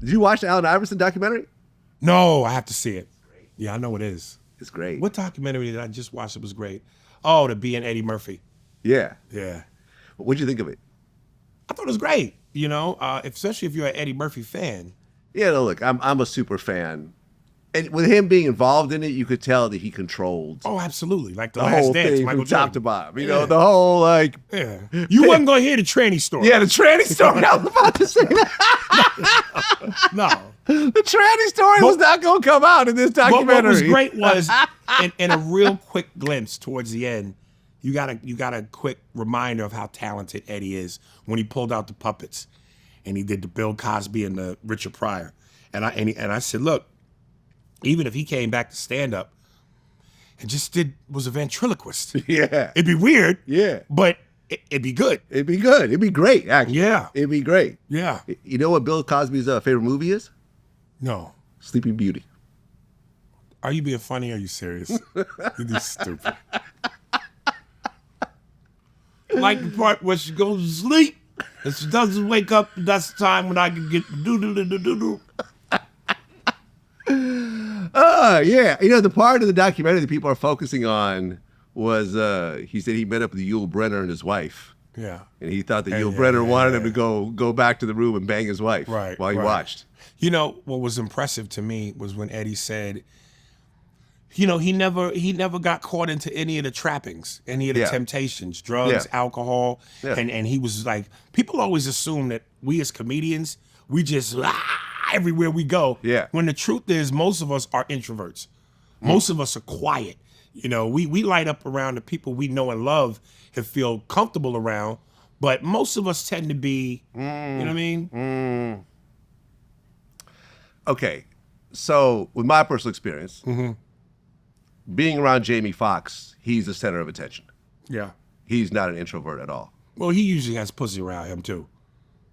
Did you watch the Allen Iverson documentary? No, I have to see it. Yeah, I know it is. It's great. What documentary did I just watch that was great? Oh, the Being Eddie Murphy. Yeah. Yeah. What'd you think of it? I thought it was great, especially if you're an Eddie Murphy fan. Yeah, no, look, I'm a super fan. And with him being involved in it, you could tell that he controlled Oh, absolutely. Like the the Last whole Dance, thing Michael from top Jordan. to bottom. You Yeah. know, the whole, like... Yeah. You wasn't going to hear the tranny story. Yeah, the tranny story. I was about to say that. No. The tranny story was not going to come out in this documentary. What was great was, in a real quick glimpse towards the end, you got a quick reminder of how talented Eddie is when he pulled out the puppets and he did the Bill Cosby and the Richard Pryor. And I said, look, even if he came back to stand up and just was a ventriloquist. Yeah. It'd be weird. Yeah. But it'd be good. It'd be good. It'd be great, actually. Yeah. It'd be great. Yeah. You know what Bill Cosby's favorite movie is? No. Sleeping Beauty. Are you being funny or are you serious? You're stupid. Like the part where she goes to sleep and she doesn't wake up, that's the time when I can get do-do-do-do-do-do. Yeah. You know, the part of the documentary that people are focusing on was he said he met up with Yul Brynner and his wife. Yeah. And he thought that Yul Brynner wanted him to go back to the room and bang his wife while he watched. You know, what was impressive to me was when Eddie said, he never got caught into any of the trappings, any of the temptations, drugs, alcohol. Yeah. And he was like, people always assume that we as comedians, we just everywhere we go. Yeah. When the truth is, most of us are introverts. Most of us are quiet. You know, we light up around the people we know and love and feel comfortable around, but most of us tend to be, you know what I mean? Okay, so with my personal experience, being around Jamie Foxx, he's the center of attention. Yeah. He's not an introvert at all. Well, he usually has pussy around him too.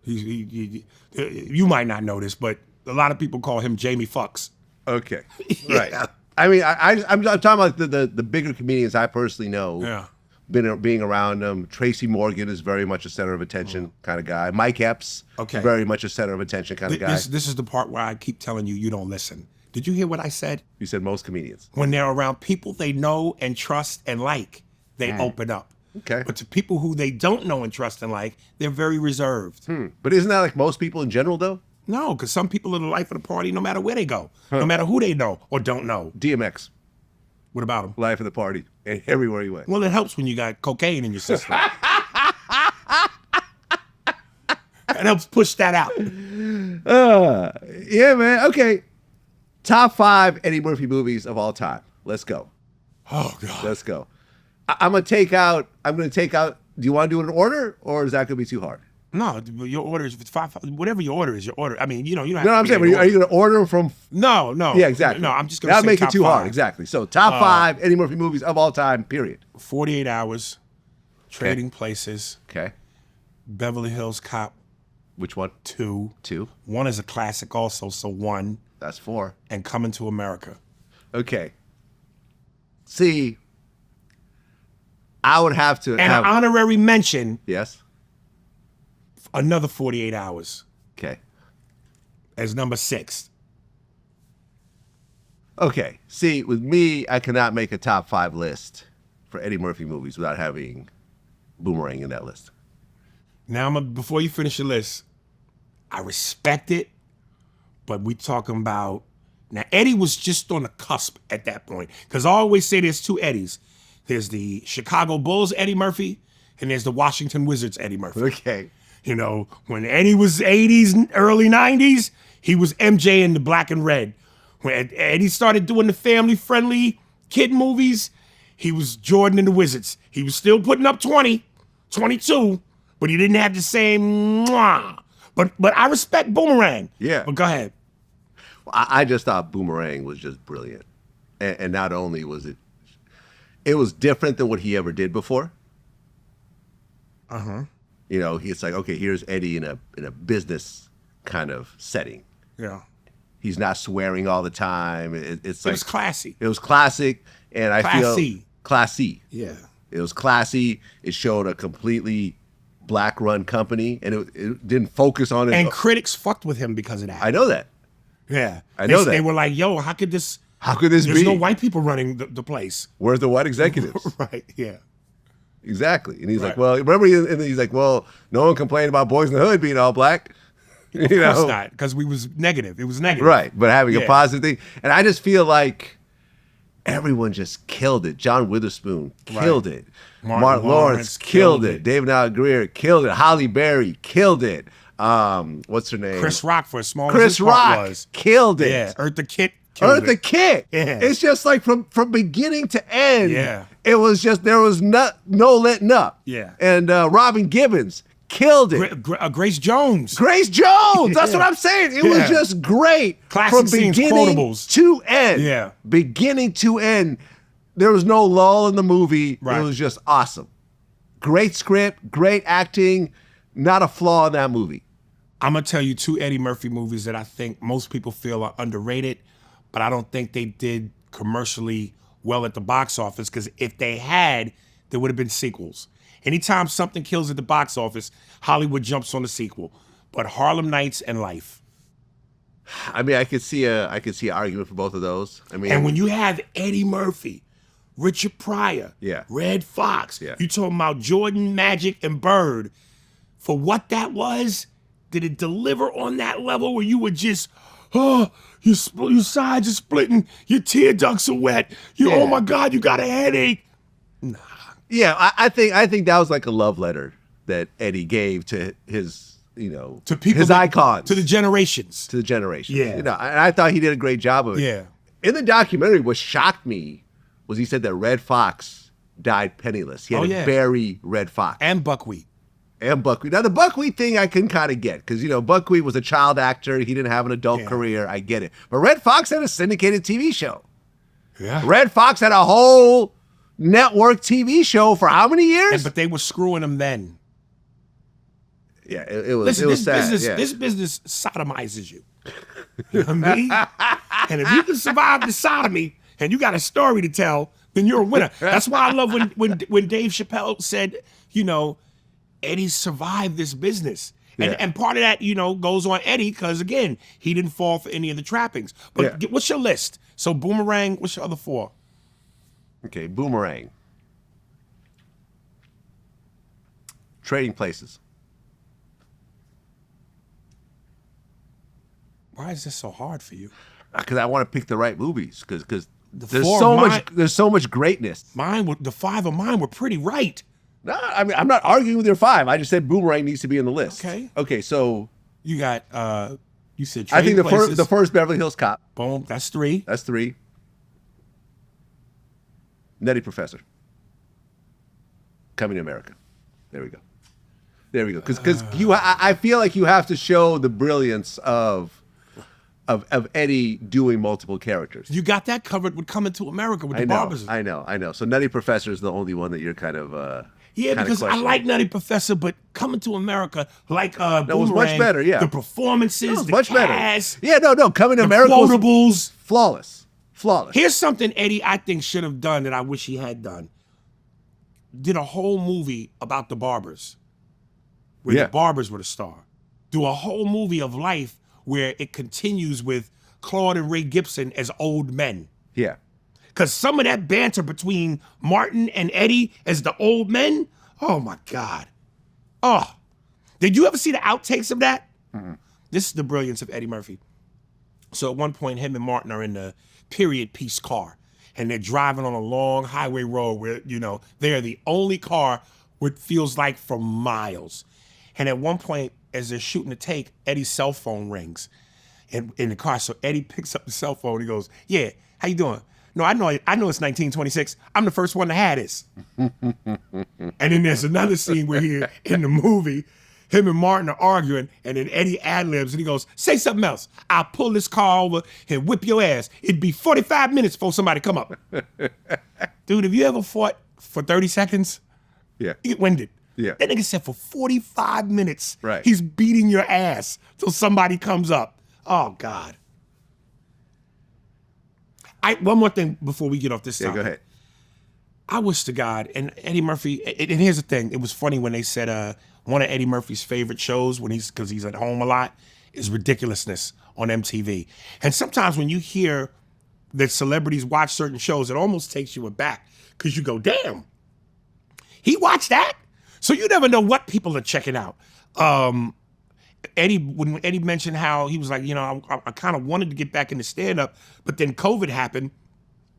You might not know this, but a lot of people call him Jamie Foxx. Okay, right. I mean, I'm talking about the bigger comedians I personally know. Yeah. Being around them. Tracy Morgan is very much a center of attention kind of guy. Mike Epps, very much a center of attention kind of guy. This is the part where I keep telling you don't listen. Did you hear what I said? You said most comedians. When they're around people they know and trust and like, they open up. Okay. But to people who they don't know and trust and like, they're very reserved. But isn't that like most people in general, though? No, because some people are the life of the party no matter where they go, no matter who they know or don't know. DMX. What about him? Life of the party. And everywhere he went. Well, it helps when you got cocaine in your system. It helps push that out. Yeah, man. Okay. Top 5 Eddie Murphy movies of all time. Let's go. Oh, God. Let's go. I'm going to take out, do you want to do it in order or is that going to be too hard? No, your order is 5, whatever your order is, your order. I mean, you don't have to. No, I'm saying, are you going to order them from? No. Yeah, exactly. No, I'm just going to That'll say make top it too 5. hard, exactly. So top 5 Eddie Murphy movies of all time, period. 48 Hours, Trading Places. Okay. Beverly Hills Cop. Which one? 2. 2. 1 is a classic also, so 1. That's 4. And Coming to America. Okay. See, I would have to an honorary mention. Yes. Another 48 Hours. Okay. As number 6. Okay. See, with me, I cannot make a top 5 list for Eddie Murphy movies without having Boomerang in that list. Now, before you finish your list, I respect it, but we talking about... Now, Eddie was just on the cusp at that point, because I always say there's 2 Eddies. There's the Chicago Bulls Eddie Murphy, and there's the Washington Wizards Eddie Murphy. Okay. You know, when Eddie was 80s, early 90s, he was MJ in the black and red. When Eddie started doing the family-friendly kid movies, he was Jordan in the Wizards. He was still putting up 20, 22, but he didn't have the same mwah. But I respect Boomerang. Yeah. But go ahead. Well, I just thought Boomerang was just brilliant. And not only was it was different than what he ever did before. Uh-huh. You know, it's like, okay, here's Eddie in a business kind of setting. Yeah. He's not swearing all the time. It was classy. It was classic, and I feel classy. Classy. Yeah. It was classy. It showed a completely black-run company, and it didn't focus on it. And critics fucked with him because of that. I know that. Yeah. I know that. They were like, yo, how could this There's no white people running the place. Where's the white executives? Right, yeah. Exactly. And he's Right. like, well, remember, and he's like, well, no one complained about Boys in the Hood being all black. Of course not, because we was negative. It was negative. Right, but having a Yeah. positive thing. And I just feel like everyone just killed it. John Witherspoon killed it. Martin Lawrence killed it. David Alan Grier killed it. Holly Berry killed it. What's her name? Chris Rock, for as small as Chris his part Rock was. killed it. Yeah, Eartha Kitt killed Eartha it. Kitt. Yeah. It's just like from beginning to end. Yeah. It was just, there was no letting up. Yeah. And Robin Gibbons killed it. Grace Jones. Grace Jones. That's Yeah. what I'm saying. It was Yeah. just great. Classic from scenes, beginning quotables. to end. Yeah. Beginning to end. There was no lull in the movie. Right. It was just awesome. Great script, great acting, not a flaw in that movie. I'm going to tell you 2 Eddie Murphy movies that I think most people feel are underrated, but I don't think they did commercially well at the box office, because if they had, there would have been sequels. Anytime something kills at the box office, Hollywood jumps on the sequel. But Harlem Nights and Life. I mean, I could see an argument for both of those. I mean, And when you have Eddie Murphy, Richard Pryor, Yeah. Red Fox, Yeah. you talking about Jordan, Magic, and Bird, for what that was, did it deliver on that level where you were just, oh, your sides are splitting, your tear ducts are wet, Yeah. oh my God, you got a headache. yeah, I think that was like a love letter that Eddie gave to his, To people, his icons, to the generations. to the generation. Yeah. And I thought he did a great job of it. Yeah. In the documentary, what shocked me was he said that Red Fox died penniless. He had to bury Red Fox. And Buckwheat. And Buckwheat. Now, the Buckwheat thing I can kind of get, because, Buckwheat was a child actor. He didn't have an adult career. I get it. But Red Fox had a syndicated TV show. Yeah. Red Fox had a whole network TV show for how many years? But they were screwing him then. Yeah, it was Listen, it was sad. This business sodomizes you. You know what I mean? And if you can survive the sodomy and you got a story to tell, then you're a winner. That's why I love when Dave Chappelle said, Eddie survived this business. And part of that, goes on Eddie, because again, he didn't fall for any of the trappings. But what's your list? So Boomerang, what's your other 4? Okay, Boomerang. Trading Places. Why is this so hard for you? Because I want to pick the right movies. Because there's four so much greatness. The 5 of mine were pretty right. No, I mean, I'm not arguing with your 5. I just said Boomerang needs to be in the list. Okay, so You got you said I think Trading Places. the first Beverly Hills Cop. Boom, that's 3. That's 3. Nutty Professor. Coming to America. There we go. Because I feel like you have to show the brilliance of Eddie doing multiple characters. You got that covered with Coming to America with the Barbers. I know. So Nutty Professor is the only one that you're kind of because I like Nutty Professor, but Coming to America, like That was Boomerang, much better, yeah. The performances, the much cast, better. Yeah, no, Coming to the America was quotables. flawless. Here's something Eddie I think should have done that I wish he had done. Did a whole movie about the Barbers, where the Barbers were the star. Do a whole movie of life where it continues with Claude and Ray Gibson as old men. Yeah. Because some of that banter between Martin and Eddie as the old men, oh my God. Oh, did you ever see the outtakes of that? Mm-hmm. This is the brilliance of Eddie Murphy. So at one point, him and Martin are in the period piece car, and they're driving on a long highway road where, they are the only car what feels like for miles. And at one point, as they're shooting the take, Eddie's cell phone rings in the car. So Eddie picks up the cell phone. He goes, "Yeah, how you doing? No, I know it's 1926. I'm the first one to have this." And then there's another scene where he, in the movie, him and Martin are arguing, and then Eddie ad-libs, and he goes, "Say something else. I'll pull this car over and whip your ass. It'd be 45 minutes before somebody come up." Dude, have you ever fought for 30 seconds? Yeah. You get winded. Yeah. That nigga said for 45 minutes, Right. he's beating your ass till somebody comes up. Oh, God. One more thing before we get off this topic. Yeah, go ahead. I wish to God, and Eddie Murphy, and here's the thing. It was funny when they said, one of Eddie Murphy's favorite shows because he's at home a lot is Ridiculousness on MTV. And sometimes when you hear that celebrities watch certain shows, it almost takes you aback because you go, damn, he watched that? So you never know what people are checking out. When Eddie mentioned how he was like, I kind of wanted to get back into stand-up, but then COVID happened,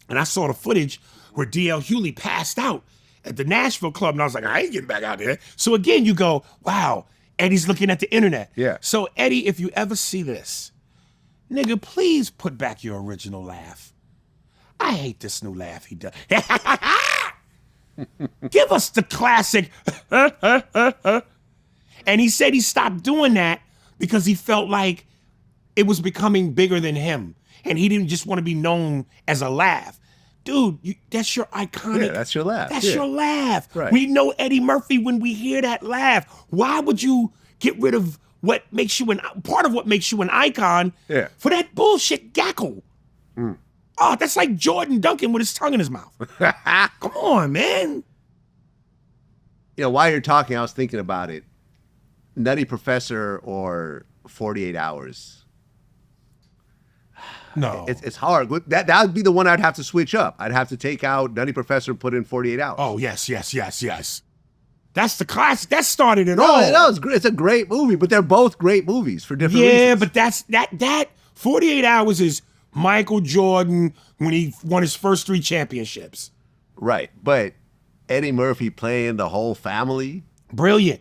and I saw the footage where D.L. Hewley passed out at the Nashville club, and I was like, I ain't getting back out there. So again, you go, wow, Eddie's looking at the internet. Yeah. So Eddie, if you ever see this, nigga, please put back your original laugh. I hate this new laugh he does. Give us the classic. And he said he stopped doing that because he felt like it was becoming bigger than him. And he didn't just want to be known as a laugh. Dude, that's your iconic. Yeah, that's your laugh. That's your laugh. Right. We know Eddie Murphy when we hear that laugh. Why would you get rid of what makes you part of what makes you an icon for that bullshit gackle? Oh, that's like Jordan Duncan with his tongue in his mouth. Come on, man. While you're talking, I was thinking about it. Nutty Professor or 48 Hours. No. It's hard. That would be the one I'd have to switch up. I'd have to take out Nutty Professor and put in 48 Hours. Oh, yes. That's the classic. That started it all. No, it's a great movie, but they're both great movies for different reasons. Yeah, but that 48 Hours is Michael Jordan when he won his first 3 championships. Right, but Eddie Murphy playing the whole family. Brilliant.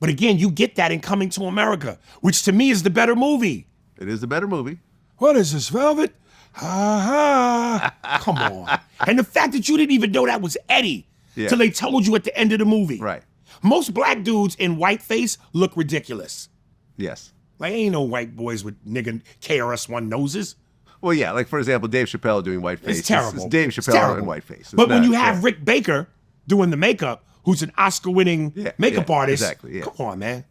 But again, you get that in Coming to America, which to me is the better movie. It is the better movie. What is this, Velvet? Ha ha. Come on. And the fact that you didn't even know that was Eddie till they told you at the end of the movie. Right. Most black dudes in whiteface look ridiculous. Yes. Like, ain't no white boys with nigga KRS-One noses. Well, yeah, like for example, Dave Chappelle doing whiteface. It's terrible. It's Dave Chappelle in whiteface. But when you have Rick Baker doing the makeup, who's an Oscar-winning makeup artist, exactly, come on, man.